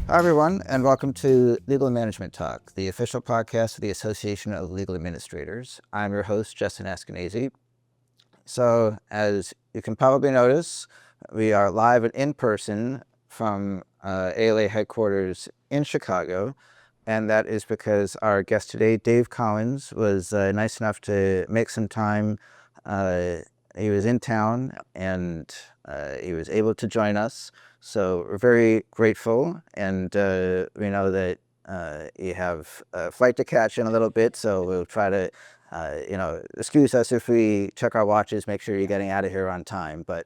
Hi, everyone, and welcome to Legal Management Talk, the official podcast of the Association of Legal Administrators. I'm your host, Justin Askenazy. So, as you can probably notice, we are live and in person from ALA headquarters in Chicago, and that is because our guest today, Dave Collins, was nice enough to make some time. He was in town, and he was able to join us. So we're very grateful, and we know that you have a flight to catch in a little bit, so we'll try to, excuse us if we check our watches, make sure you're getting out of here on time. But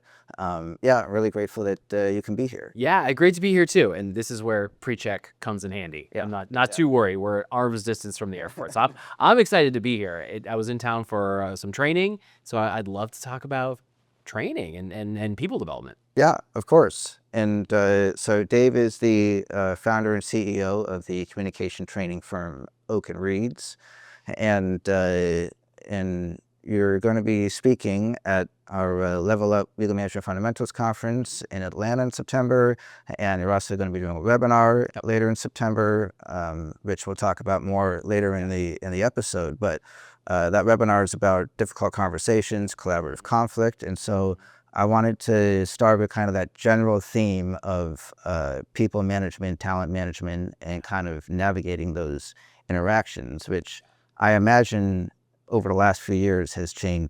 yeah, really grateful that you can be here. Yeah, great to be here too. And this is where pre-check comes in handy. Yeah. I'm not too worried. We're arm's distance from the airport. So I'm excited to be here. I was in town for some training, so I'd love to talk about training and people development. Yeah, of course. And so Dave is the founder and CEO of the communication training firm Oak and Reeds, and you're going to be speaking at our Level Up Legal Management Fundamentals Conference in Atlanta in September, and you're also going to be doing a webinar later in September, which we'll talk about more later in the episode. But that webinar is about difficult conversations, collaborative conflict, and so I wanted to start with kind of that general theme of people management, talent management, and kind of navigating those interactions, which I imagine over the last few years has changed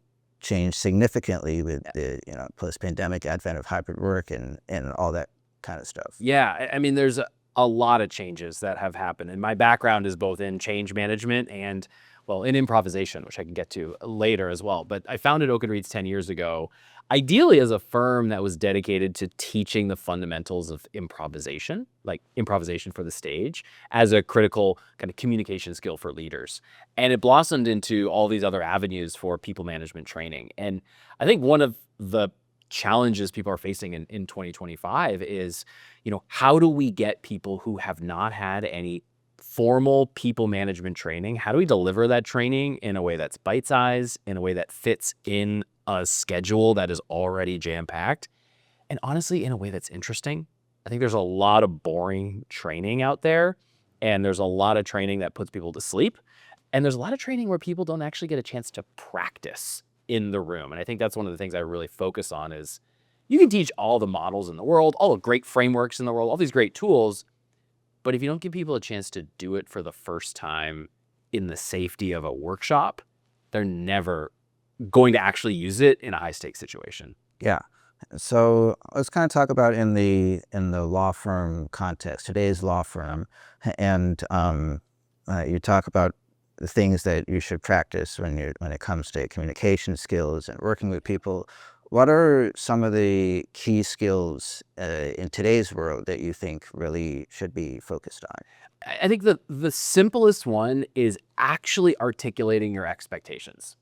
significantly with the post-pandemic advent of hybrid work and all that kind of stuff. Yeah, I mean, there's a lot of changes that have happened. And my background is both in change management and, well, in improvisation, which I can get to later as well. But I founded Oak and Reeds 10 years ago, ideally as a firm that was dedicated to teaching the fundamentals of improvisation, like improvisation for the stage, as a critical kind of communication skill for leaders. And it blossomed into all these other avenues for people management training. And I think one of the challenges people are facing in 2025 is, how do we get people who have not had any formal people management training? How do we deliver that training in a way that's bite-sized, in a way that fits in a schedule that is already jam-packed, and honestly, in a way that's interesting? I think there's a lot of boring training out there, and there's a lot of training that puts people to sleep, and there's a lot of training where people don't actually get a chance to practice in the room. And I think that's one of the things I really focus on is you can teach all the models in the world, all the great frameworks in the world, all these great tools, but if you don't give people a chance to do it for the first time in the safety of a workshop, they're never going to actually use it in a high stakes situation. Yeah. So let's kind of talk about in the law firm context, today's law firm, and you talk about the things that you should practice when it comes to communication skills and working with people. What are some of the key skills in today's world that you think really should be focused on? I think the simplest one is actually articulating your expectations.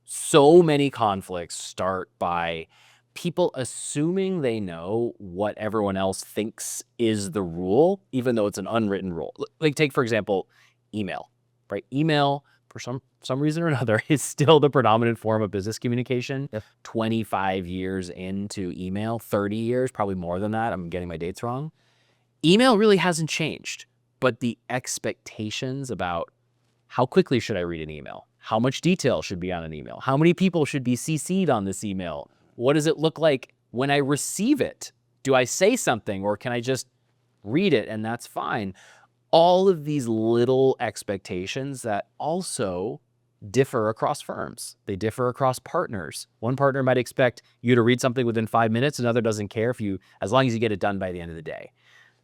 So many conflicts start by people assuming they know what everyone else thinks is the rule, even though it's an unwritten rule. Like take, for example, email, right? Email, for some reason or another, is still the predominant form of business communication. Yep. 25 years into email, 30 years, probably more than that. I'm getting my dates wrong. Email really hasn't changed, but the expectations about how quickly should I read an email? How much detail should be on an email? How many people should be CC'd on this email? What does it look like when I receive it? Do I say something or can I just read it and that's fine? All of these little expectations that also differ across firms. They differ across partners. One partner might expect you to read something within 5 minutes. Another doesn't care as long as you get it done by the end of the day.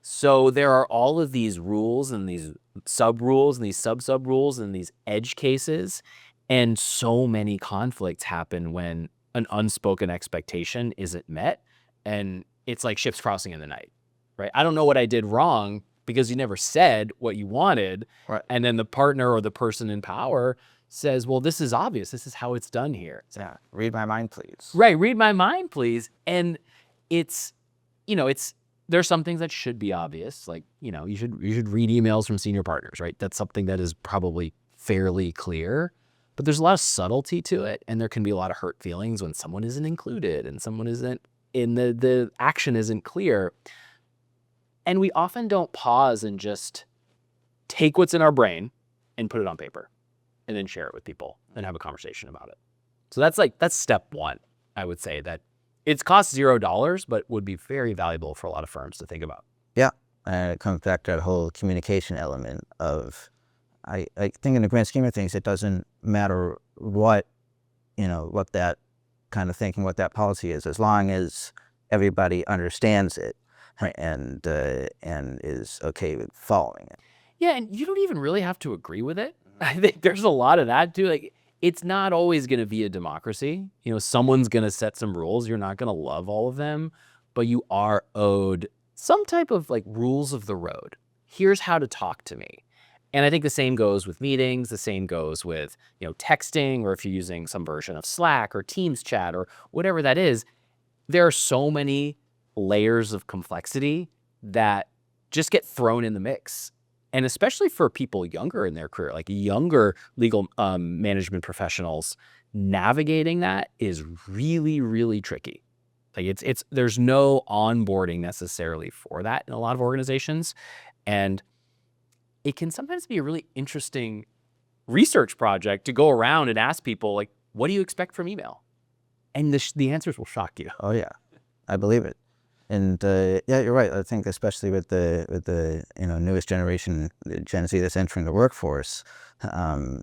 So there are all of these rules and these sub-rules and these sub-rules and these edge cases. And so many conflicts happen when an unspoken expectation isn't met. And it's like ships crossing in the night, right? I don't know what I did wrong because you never said what you wanted. Right. And then the partner or the person in power says, well, this is obvious. This is how it's done here. Yeah. Read my mind, please. Right. Read my mind, please. And there's some things that should be obvious. Like, you should read emails from senior partners, right? That's something that is probably fairly clear, but there's a lot of subtlety to it. And there can be a lot of hurt feelings when someone isn't included and someone isn't the action isn't clear. And we often don't pause and just take what's in our brain and put it on paper and then share it with people and have a conversation about it. So that's step one, I would say, that it's cost $0, but would be very valuable for a lot of firms to think about. Yeah. And it comes back to that whole communication element of, I think in the grand scheme of things, it doesn't matter what that kind of thinking, what that policy is, as long as everybody understands it, Right. and is okay with following it. Yeah, and you don't even really have to agree with it. I think there's a lot of that too. Like, it's not always going to be a democracy. Someone's going to set some rules. You're not going to love all of them, but you are owed some type of like rules of the road. Here's how to talk to me. And I think the same goes with meetings. The same goes with, texting, or if you're using some version of Slack or Teams chat or whatever that is. There are so many layers of complexity that just get thrown in the mix. And especially for people younger in their career, like younger legal management professionals, navigating that is really, really tricky. Like there's no onboarding necessarily for that in a lot of organizations. And it can sometimes be a really interesting research project to go around and ask people, like, what do you expect from email? And the answers will shock you. Oh yeah, I believe it. And yeah, you're right. I think especially with the newest generation, the Gen Z that's entering the workforce, a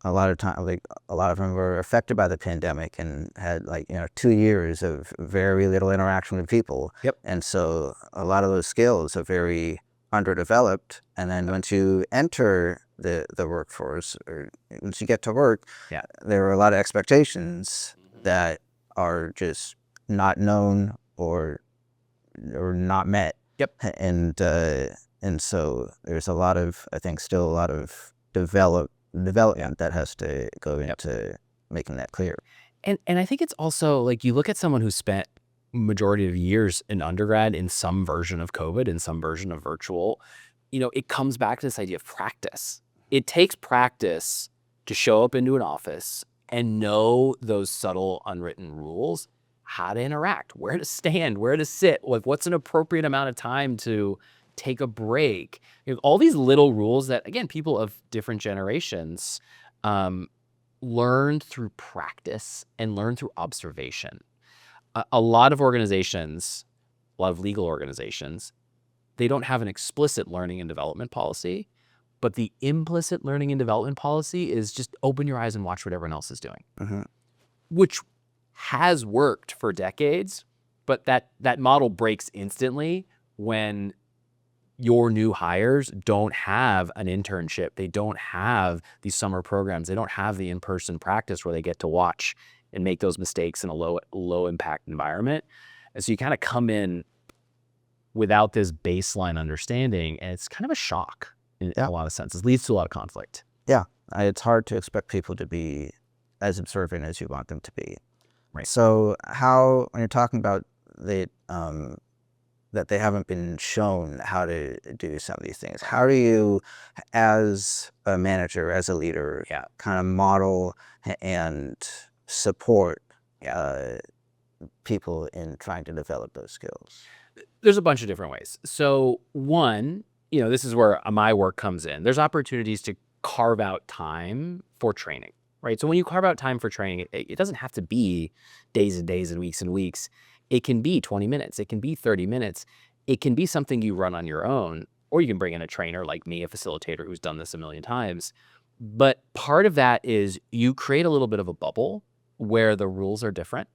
lot of them were affected by the pandemic and had 2 years of very little interaction with people. Yep. And so a lot of those skills are very underdeveloped. And then once you enter the workforce, or once you get to work, Yeah. there are a lot of expectations that are just not known or not met. Yep. And so there's still a lot of development that has to go into making that clear. And I think it's also like, you look at someone who spent majority of years in undergrad in some version of COVID, in some version of virtual, it comes back to this idea of practice. It takes practice to show up into an office and know those subtle unwritten rules, how to interact, where to stand, where to sit, like what's an appropriate amount of time to take a break. All these little rules that, again, people of different generations learned through practice and learned through observation. A lot of organizations, a lot of legal organizations, they don't have an explicit learning and development policy, but the implicit learning and development policy is just open your eyes and watch what everyone else is doing, which has worked for decades, but that model breaks instantly when your new hires don't have an internship. They don't have these summer programs. They don't have the in-person practice where they get to watch and make those mistakes in a low impact environment. And so you kind of come in without this baseline understanding, and it's kind of a shock in a lot of senses. It leads to a lot of conflict. Yeah, it's hard to expect people to be as observant as you want them to be. Right. So when you're talking about that they haven't been shown how to do some of these things, how do you, as a manager, as a leader, kind of model and support people in trying to develop those skills? There's a bunch of different ways. So one, this is where my work comes in. There's opportunities to carve out time for training, right? So when you carve out time for training, it doesn't have to be days and days and weeks. It can be 20 minutes. It can be 30 minutes. It can be something you run on your own, or you can bring in a trainer like me, a facilitator who's done this a million times. But part of that is you create a little bit of a bubble where the rules are different,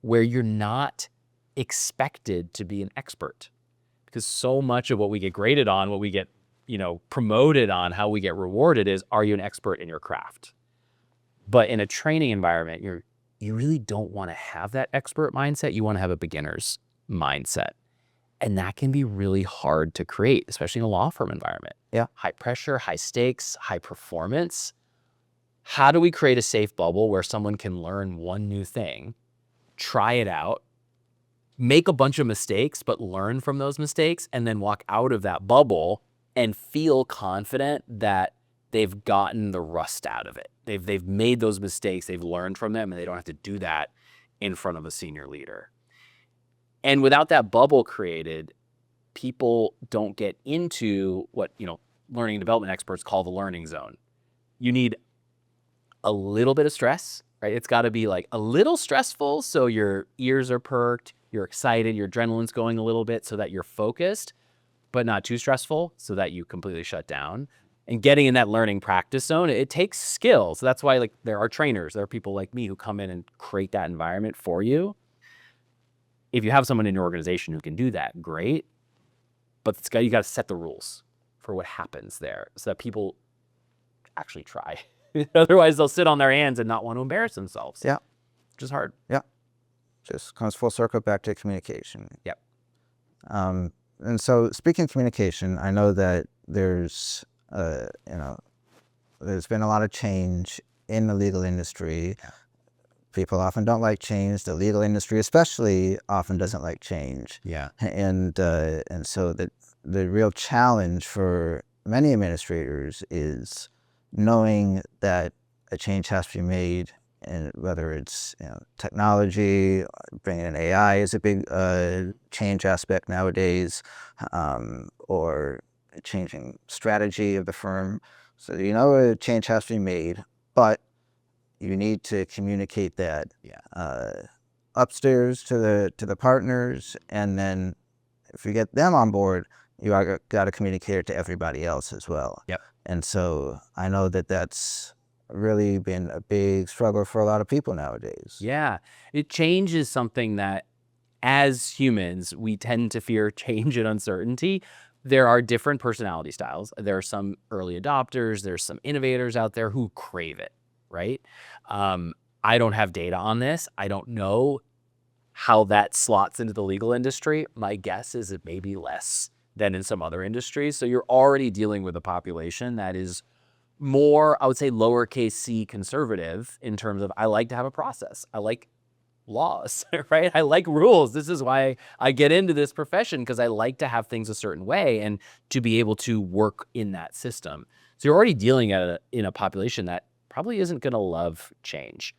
where you're not expected to be an expert. Because so much of what we get graded on, what we get, promoted on, how we get rewarded is, are you an expert in your craft? But in a training environment, you really don't want to have that expert mindset. You want to have a beginner's mindset. And that can be really hard to create, especially in a law firm environment. Yeah. High pressure, high stakes, high performance. How do we create a safe bubble where someone can learn one new thing, try it out, make a bunch of mistakes, but learn from those mistakes, and then walk out of that bubble and feel confident that they've gotten the rust out of it. They've made those mistakes, they've learned from them, and they don't have to do that in front of a senior leader. And without that bubble created, people don't get into what, learning and development experts call the learning zone. You need a little bit of stress, right? It's got to be like a little stressful so your ears are perked, you're excited, your adrenaline's going a little bit so that you're focused, but not too stressful so that you completely shut down. And getting in that learning practice zone, it takes skill. So that's why like there are trainers, there are people like me who come in and create that environment for you. If you have someone in your organization who can do that, great. But you got to set the rules for what happens there so that people actually try. Otherwise, they'll sit on their hands and not want to embarrass themselves. Yeah. Which is hard. Yeah. Just comes full circle back to communication. Yep. And so speaking of communication, I know that there's been a lot of change in the legal industry. Yeah. People often don't like change. The legal industry especially often doesn't like change. Yeah. And so the real challenge for many administrators is knowing that a change has to be made, and whether it's technology, bringing in AI is a big change aspect nowadays, or changing strategy of the firm. So a change has to be made, but you need to communicate that upstairs to the partners, and then if you get them on board, you got to communicate it to everybody else as well. Yep. And so I know that that's really been a big struggle for a lot of people nowadays. Yeah. Change is something that as humans, we tend to fear change and uncertainty. There are different personality styles. There are some early adopters. There's some innovators out there who crave it, right? I don't have data on this. I don't know how that slots into the legal industry. My guess is it may be less than in some other industries. So you're already dealing with a population that is more, I would say, lowercase c conservative in terms of I like to have a process. I like laws, right? I like rules. This is why I get into this profession, because I like to have things a certain way and to be able to work in that system. So you're already dealing in a population that probably isn't going to love change.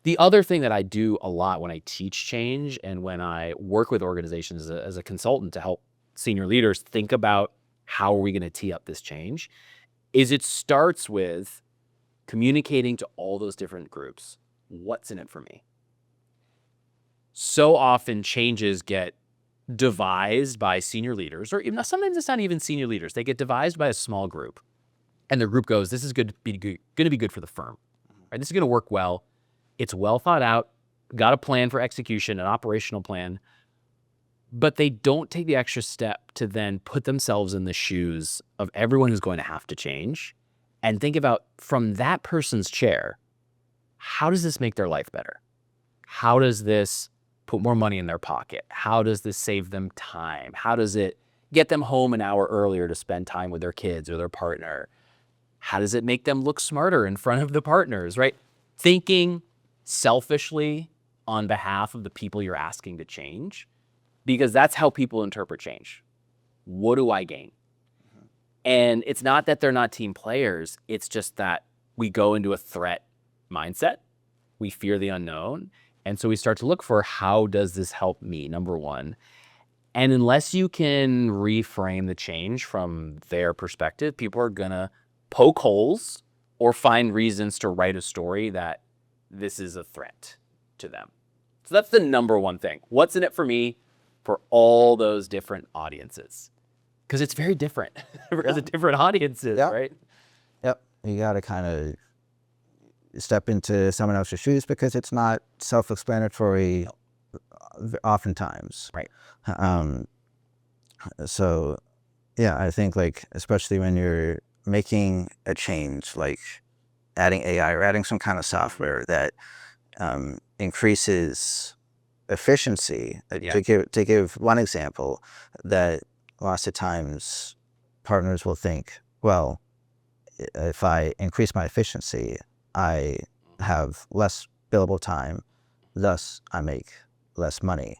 The other thing that I do a lot when I teach change and when I work with organizations as a consultant to help senior leaders think about how are we going to tee up this change is it starts with communicating to all those different groups. What's in it for me? So often changes get devised by senior leaders, or even sometimes it's not even senior leaders. They get devised by a small group, and the group goes, this is going to be good for the firm. Right? This is going to work well. It's well thought out, got a plan for execution, an operational plan, but they don't take the extra step to then put themselves in the shoes of everyone who's going to have to change and think about, from that person's chair, how does this make their life better? How does this put more money in their pocket? How does this save them time? How does it get them home an hour earlier to spend time with their kids or their partner? How does it make them look smarter in front of the partners, right? Thinking selfishly on behalf of the people you're asking to change, because that's how people interpret change. What do I gain? And it's not that they're not team players. It's just that we go into a threat mindset. We fear the unknown. And so we start to look for, how does this help me, number one? And unless you can reframe the change from their perspective, people are going to poke holes or find reasons to write a story that this is a threat to them. So that's the number one thing. What's in it for me for all those different audiences? Because it's very different for the different audiences, right? Yep. You got to kind of step into someone else's shoes because it's not self-explanatory oftentimes. Right. So, yeah, I think like, especially when you're making a change, like adding AI or adding some kind of software that increases efficiency. To give one example, that lots of times partners will think, well, if I increase my efficiency, I have less billable time, thus I make less money.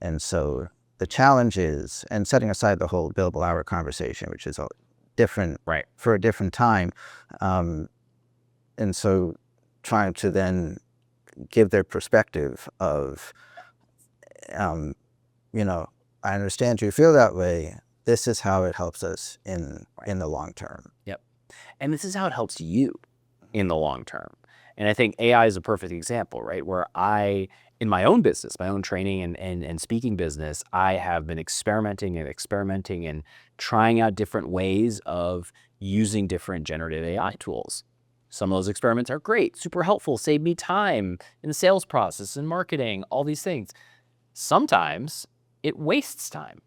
And so the challenge is, and setting aside the whole billable hour conversation, which is different for a different time, and so trying to then give their perspective of, I understand you feel that way. This is how it helps us in the long term. Yep. And this is how it helps you in the long term. And I think AI is a perfect example, right? Where in my own business, my own training and speaking business, I have been experimenting and trying out different ways of using different generative AI tools. Some of those experiments are great, super helpful, save me time in the sales process and marketing, all these things. Sometimes it wastes time,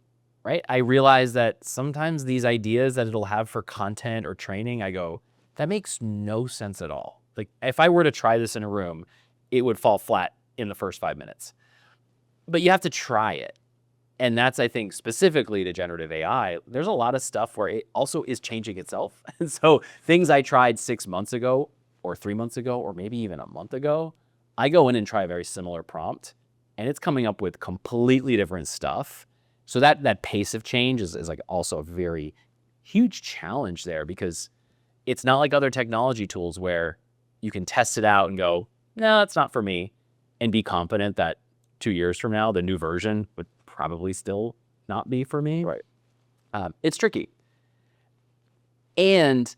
right? I realize that sometimes these ideas that it'll have for content or training, I go, that makes no sense at all. Like if I were to try this in a room, it would fall flat in the first 5 minutes. But you have to try it. And that's, I think, specifically to generative AI, there's a lot of stuff where it also is changing itself. And so things I tried 6 months ago or 3 months ago, or maybe even a month ago, I go in and try a very similar prompt and it's coming up with completely different stuff. So that pace of change is like also a very huge challenge there, because it's not like other technology tools where you can test it out and go, no, that's not for me, and be confident that 2 years from now, the new version would probably still not be for me. Right. It's tricky. And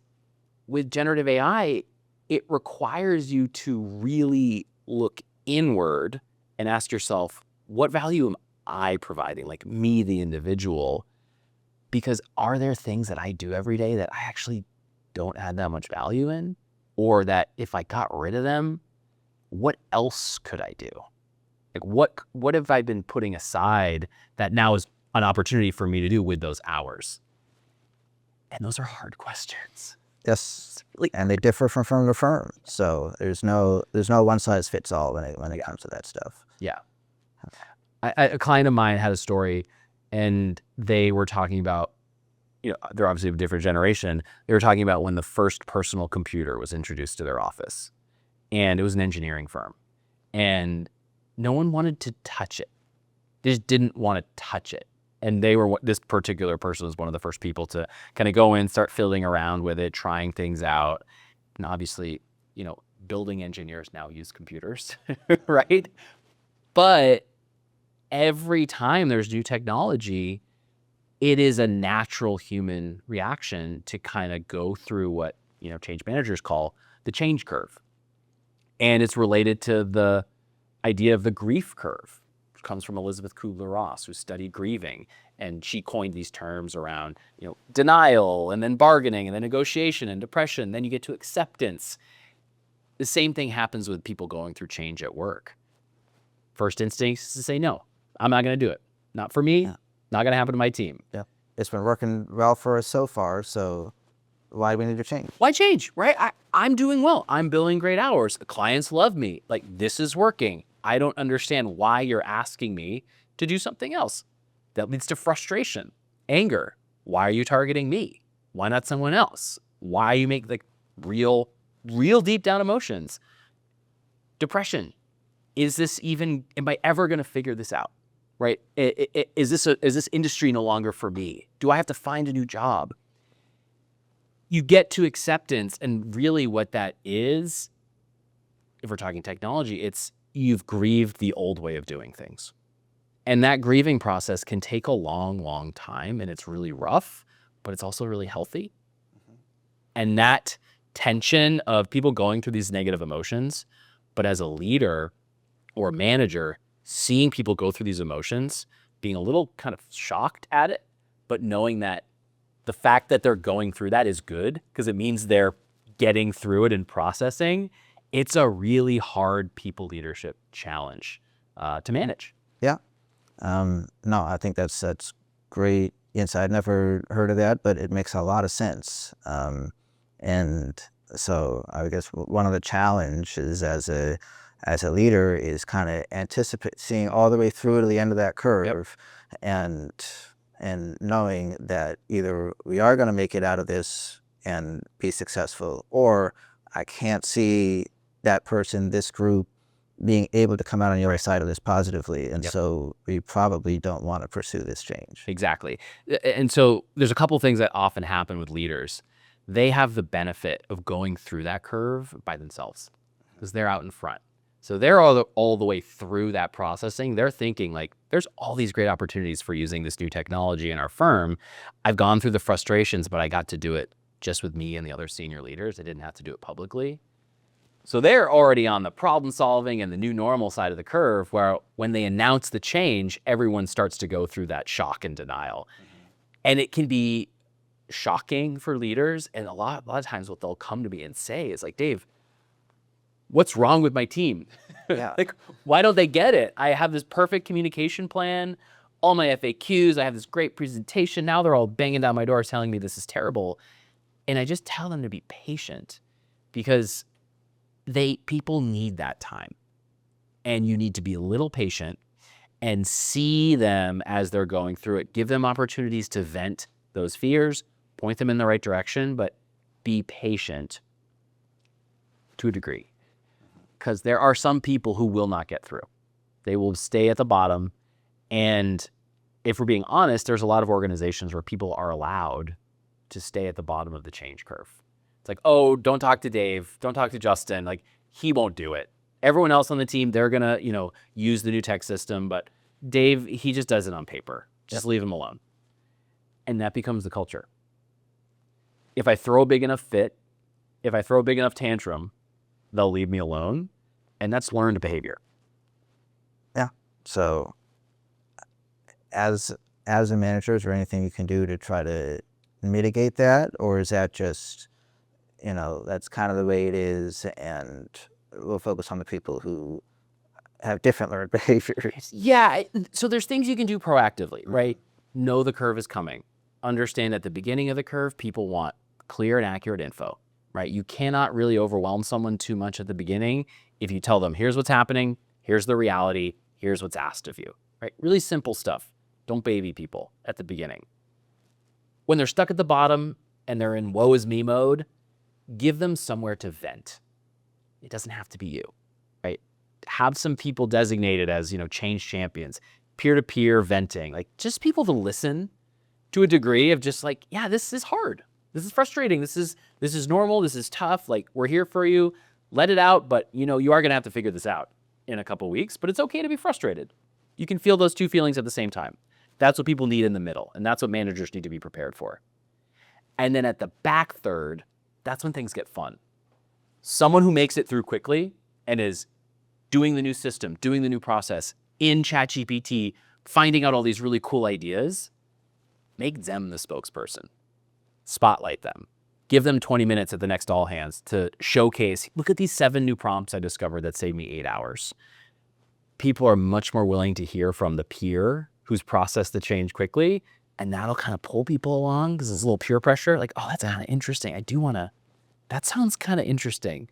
with generative AI, it requires you to really look inward and ask yourself, what value am I providing? Like me, the individual, because are there things that I do every day that I actually don't add that much value in? Or that if I got rid of them, what else could I do? Like what have I been putting aside that now is an opportunity for me to do with those hours? And those are hard questions. Yes, and they differ from firm to firm. So there's no one size fits all when it comes to that stuff. Yeah. A client of mine had a story, and they were talking about, they're obviously of a different generation. They were talking about when the first personal computer was introduced to their office, and it was an engineering firm, and no one wanted to touch it. They just didn't want to touch it. And this particular person was one of the first people to kind of go in, start fiddling around with it, trying things out. And obviously, building engineers now use computers, right? But every time there's new technology, it is a natural human reaction to kind of go through what, change managers call the change curve. And it's related to the idea of the grief curve, which comes from Elizabeth Kubler-Ross, who studied grieving. And she coined these terms around, denial, and then bargaining, and then negotiation and depression. Then you get to acceptance. The same thing happens with people going through change at work. First instinct is to say, no, I'm not going to do it. Not for me. Yeah. Not going to happen to my team. Yeah. It's been working well for us so far, so why do we need to change? Why change, right? I'm doing well. I'm billing great hours. The clients love me. Like, this is working. I don't understand why you're asking me to do something else. That leads to frustration, anger. Why are you targeting me? Why not someone else? Why you make like real deep down emotions? Depression. Am I ever going to figure this out? Right? Is this industry no longer for me? Do I have to find a new job? You get to acceptance, and really what that is, if we're talking technology, it's you've grieved the old way of doing things. And that grieving process can take a long, long time, and it's really rough, but it's also really healthy. Mm-hmm. And that tension of people going through these negative emotions, but as a leader or a manager, seeing people go through these emotions, being a little kind of shocked at it, but knowing that the fact that they're going through that is good because it means they're getting through it and processing. It's a really hard people leadership challenge to manage. Yeah. No, I think that's great insight. I'd never heard of that, but it makes a lot of sense. And so I guess one of the challenges as a leader is kind of seeing all the way through to the end of that curve. Yep. and knowing that either we are going to make it out of this and be successful, or I can't see that person, this group, being able to come out on the other side of this positively. And Yep. So we probably don't want to pursue this change. Exactly. And so there's a couple things that often happen with leaders. They have the benefit of going through that curve by themselves because they're out in front. So they're all the way through that processing. They're thinking like, there's all these great opportunities for using this new technology in our firm. I've gone through the frustrations, but I got to do it just with me and the other senior leaders. I didn't have to do it publicly. So they're already on the problem solving and the new normal side of the curve, where when they announce the change, everyone starts to go through that shock and denial. And it can be shocking for leaders. And a lot of times what they'll come to me and say is like, Dave, what's wrong with my team? Yeah. Like, why don't they get it? I have this perfect communication plan, all my FAQs, I have this great presentation. Now they're all banging down my door telling me this is terrible. And I just tell them to be patient, because people need that time. And you need to be a little patient and see them as they're going through it. Give them opportunities to vent those fears, point them in the right direction, but be patient to a degree. Because there are some people who will not get through. They will stay at the bottom. And if we're being honest, there's a lot of organizations where people are allowed to stay at the bottom of the change curve. It's like, oh, don't talk to Dave. Don't talk to Justin. Like, he won't do it. Everyone else on the team, they're going to, use the new tech system. But Dave, he just does it on paper. Just leave him alone. And that becomes the culture. If I throw a big enough fit, if I throw a big enough tantrum, they'll leave me alone. And that's learned behavior. Yeah. So as a manager, is there anything you can do to try to mitigate that? Or is that just, that's kind of the way it is, and we'll focus on the people who have different learned behaviors? Yeah. So there's things you can do proactively, right? Know the curve is coming. Understand at the beginning of the curve, people want clear and accurate info, right? You cannot really overwhelm someone too much at the beginning if you tell them, here's what's happening, here's the reality, here's what's asked of you, right? Really simple stuff. Don't baby people at the beginning. When they're stuck at the bottom and they're in woe is me mode, give them somewhere to vent. It doesn't have to be you, right? Have some people designated as, change champions, peer-to-peer venting, like just people to listen to a degree of just like, yeah, this is hard. This is frustrating. This is normal. This is tough. Like, we're here for you. Let it out. But, you are going to have to figure this out in a couple of weeks. But it's okay to be frustrated. You can feel those two feelings at the same time. That's what people need in the middle. And that's what managers need to be prepared for. And then at the back third, that's when things get fun. Someone who makes it through quickly and is doing the new system, doing the new process in ChatGPT, finding out all these really cool ideas, make them the spokesperson. Spotlight them. Give them 20 minutes at the next all hands to showcase, look at these 7 new prompts I discovered that saved me 8 hours. People are much more willing to hear from the peer who's processed the change quickly, and that'll kind of pull people along because there's a little peer pressure. Like, oh, that's kind of interesting. That sounds kind of interesting.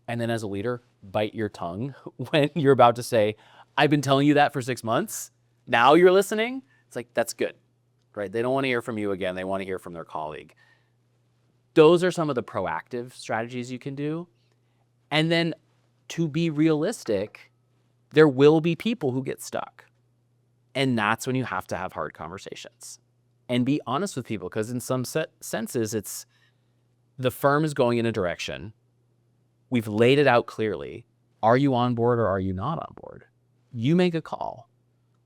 And then as a leader, bite your tongue when you're about to say, I've been telling you that for 6 months. Now you're listening. It's like, that's good, right? They don't want to hear from you again. They want to hear from their colleague. Those are some of the proactive strategies you can do. And then to be realistic, there will be people who get stuck. And that's when you have to have hard conversations and be honest with people, because in some senses, it's the firm is going in a direction. We've laid it out clearly. Are you on board or are you not on board? You make a call,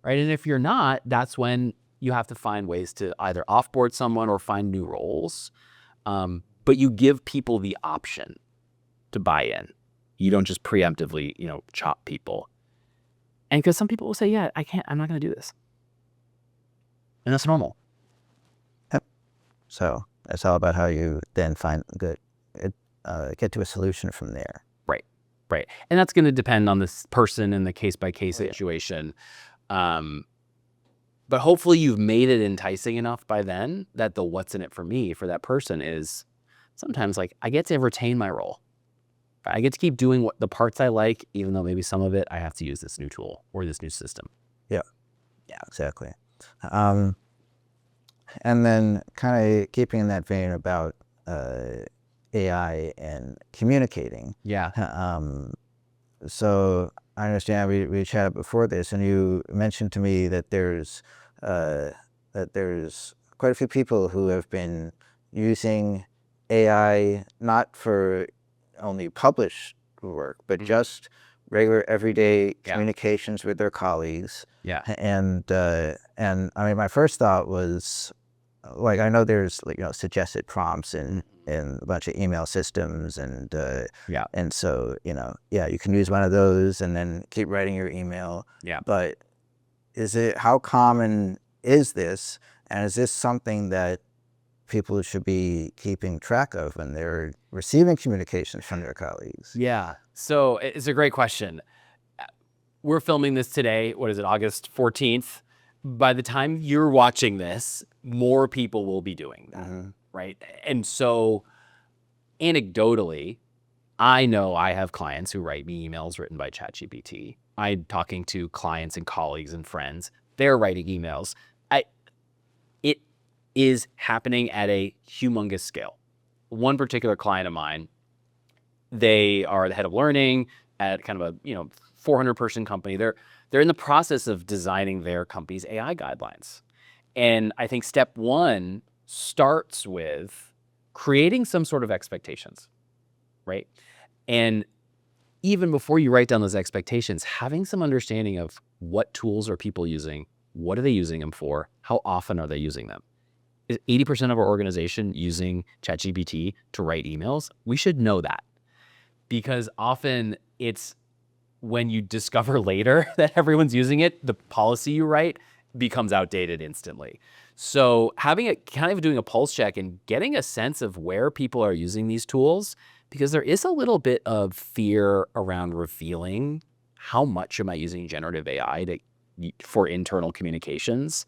right? And if you're not, that's when you have to find ways to either offboard someone or find new roles. But you give people the option to buy in. You don't just preemptively, chop people. And because some people will say, yeah, I'm not going to do this. And that's normal. Yep. So it's all about how you then get to a solution from there. Right. And that's going to depend on this person and the case-by-case situation. But hopefully you've made it enticing enough by then that the what's in it for me, for that person, is sometimes like, I get to retain my role. I get to keep doing the parts I like, even though maybe some of it I have to use this new tool or this new system. Yeah, exactly. And then kind of keeping in that vein about AI and communicating. Yeah. So I understand we chatted before this, and you mentioned to me that there's quite a few people who have been using AI not for only published work, but Mhm. just regular everyday Yeah. communications with their colleagues. Yeah. And I mean, my first thought was like, I know there's like, suggested prompts in a bunch of email systems, Yeah. and so, yeah, you can use one of those and then keep writing your email. Yeah. But how common is this? And is this something that people should be keeping track of when they're receiving communications from their colleagues? Yeah. So it's a great question. We're filming this today. What is it, August 14th? By the time you're watching this, more people will be doing that, right? And so anecdotally, I know I have clients who write me emails written by ChatGPT. I'm talking to clients and colleagues and friends. They're writing emails. It is happening at a humongous scale. One particular client of mine, they are the head of learning at kind of a 400 person company. They're in the process of designing their company's AI guidelines. And I think step one starts with creating some sort of expectations, right? And even before you write down those expectations, having some understanding of what tools are people using, what are they using them for, how often are they using them? Is 80% of our organization using ChatGPT to write emails? We should know that, because often it's when you discover later that everyone's using it, the policy you write becomes outdated instantly. So having a kind of doing a pulse check and getting a sense of where people are using these tools, because there is a little bit of fear around revealing how much am I using generative AI for internal communications.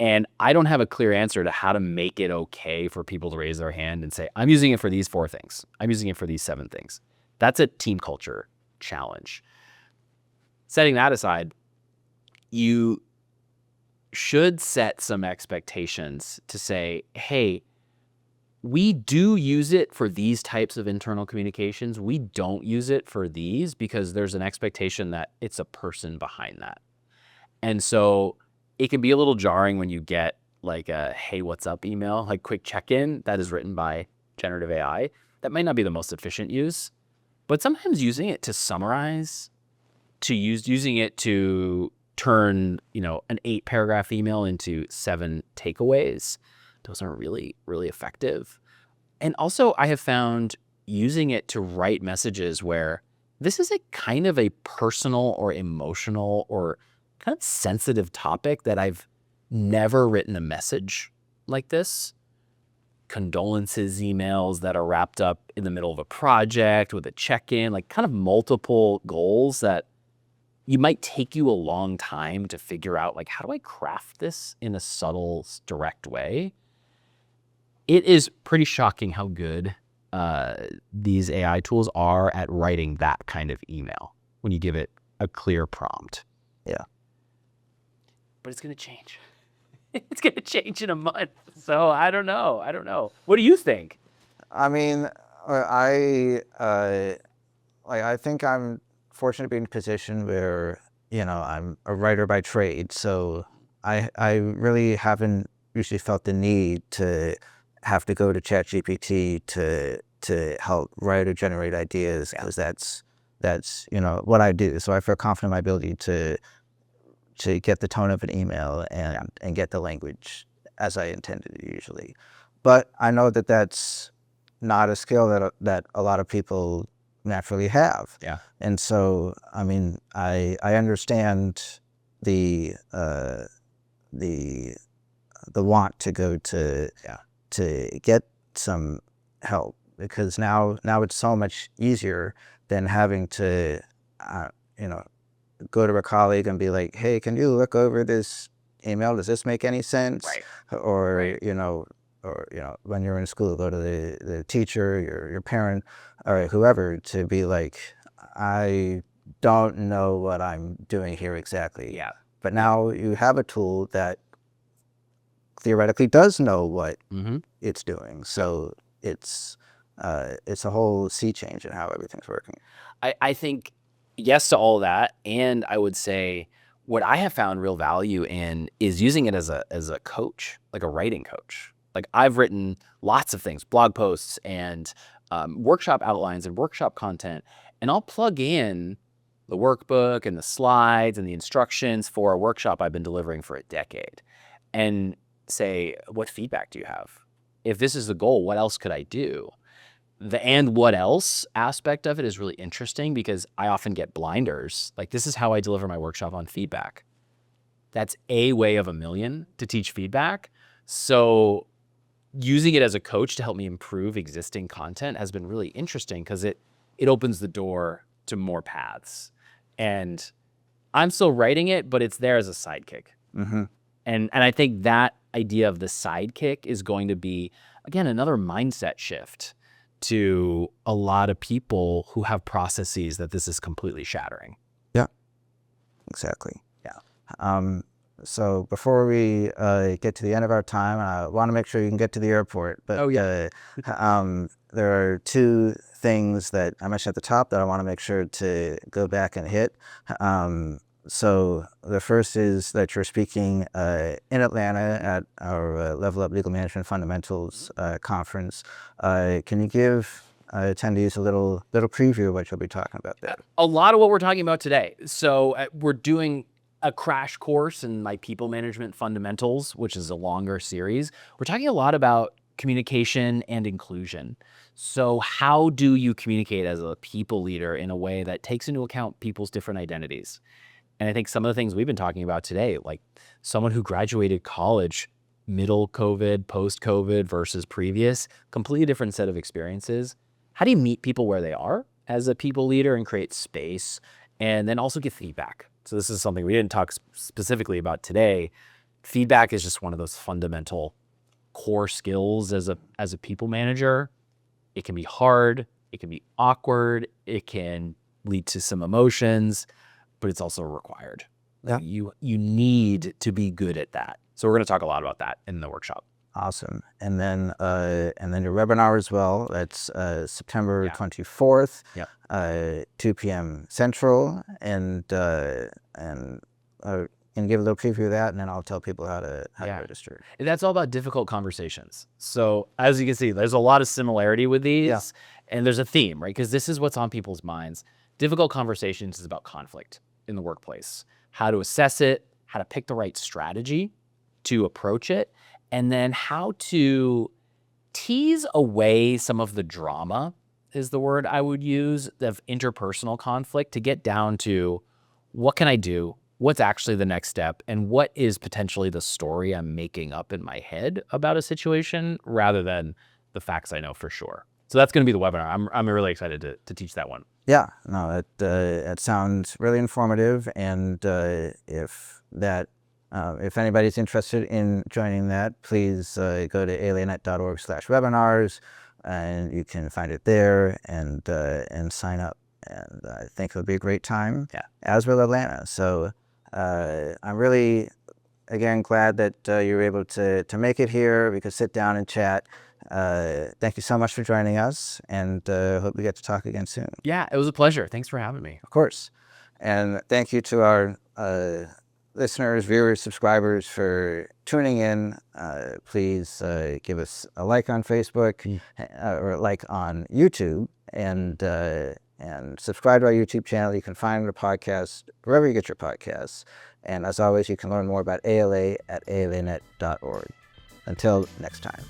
And I don't have a clear answer to how to make it okay for people to raise their hand and say, I'm using it for these 4 things. I'm using it for these 7 things. That's a team culture challenge. Setting that aside, you should set some expectations to say, hey, we do use it for these types of internal communications. We don't use it for these because there's an expectation that it's a person behind that. And so it can be a little jarring when you get like a, hey, what's up email, like quick check-in that is written by generative AI. That might not be the most efficient use, but sometimes using it to summarize, using it to turn, an 8-paragraph email into 7 takeaways, those are really, really effective. And also I have found using it to write messages where this is a kind of a personal or emotional or kind of sensitive topic that I've never written a message like this. Condolences emails that are wrapped up in the middle of a project with a check-in, like kind of multiple goals that you might take you a long time to figure out, like, how do I craft this in a subtle, direct way? It is pretty shocking how good these AI tools are at writing that kind of email when you give it a clear prompt. Yeah. But it's going to change. It's going to change in a month. So I don't know. What do you think? I mean, I think I'm fortunate to be in a position where, I'm a writer by trade. So I really haven't usually felt the need to have to go to ChatGPT to help write or generate ideas, because that's what I do. So I feel confident in my ability to get the tone of an email and get the language as I intended usually. But I know that that's not a skill that a lot of people naturally have. Yeah. And so, I mean, I understand the want to go to get some help, because now it's so much easier than having to go to a colleague and be like, hey, can you look over this email? Does this make any sense? Right. Or, Right. When you're in school, go to the teacher, your parent, or whoever, to be like, I don't know what I'm doing here exactly. Yeah. But now you have a tool that theoretically does know what Mm-hmm. it's doing. So it's a whole sea change in how everything's working. I think yes to all that. And I would say what I have found real value in is using it as a coach, like a writing coach. Like I've written lots of things, blog posts and workshop outlines and workshop content. and I'll plug in the workbook and the slides and the instructions for a workshop I've been delivering for a decade and say, what feedback do you have? If this is the goal, what else could I do? The "and what else" aspect of it is really interesting because I often get blinders. Like, this is how I deliver my workshop on feedback. That's a way of a million to teach feedback. So using it as a coach to help me improve existing content has been really interesting because it opens the door to more paths. And I'm still writing it, but it's there as a sidekick. Mm-hmm. And I think that idea of the sidekick is going to be, again, another mindset shift to a lot of people who have processes that this is completely shattering. Yeah, exactly. Yeah. So before we get to the end of our time, I want to make sure you can get to the airport. But there are two things that I mentioned at the top that I want to make sure to go back and hit. So the first is that you're speaking in Atlanta at our Level Up Legal Management Fundamentals conference. Can you give attendees a little preview of what you'll be talking about there? A lot of what we're talking about today. So we're doing a crash course in my People Management Fundamentals, which is a longer series. We're talking a lot about communication and inclusion. So how do you communicate as a people leader in a way that takes into account people's different identities? And I think some of the things we've been talking about today, like someone who graduated college middle COVID, post-COVID versus previous, completely different set of experiences. How do you meet people where they are as a people leader and create space and then also give feedback? So this is something we didn't talk specifically about today. Feedback is just one of those fundamental core skills as a people manager. It can be hard, it can be awkward, it can lead to some emotions, but it's also required. Yeah. You need to be good at that. So we're going to talk a lot about that in the workshop. Awesome. And then your webinar as well. That's September 24th, 2 p.m. Central, and give a little preview of that, and then I'll tell people how to register. And that's all about difficult conversations. So as you can see, there's a lot of similarity with these, and there's a theme, right? Because this is what's on people's minds. Difficult conversations is about conflict in the workplace, how to assess it, how to pick the right strategy to approach it, and then how to tease away some of the drama is the word I would use of interpersonal conflict to get down to what can I do, what's actually the next step, and what is potentially the story I'm making up in my head about a situation rather than the facts I know for sure. So that's going to be the webinar. I'm really excited to teach that one. Yeah, no, it sounds really informative, and if anybody's interested in joining that, please go to alianet.org/webinars, and you can find it there and sign up. And I think it'll be a great time, as will Atlanta. So I'm really, again, glad that you were able to make it here. We could sit down and chat. Thank you so much for joining us, and hope we get to talk again soon. Yeah, it was a pleasure. Thanks for having me. Of course. And thank you to our listeners, viewers, subscribers for tuning in. Please give us a like on Facebook or a like on YouTube, and subscribe to our YouTube channel. You can find the podcast wherever you get your podcasts. And as always, you can learn more about ALA at alianet.org. Until next time.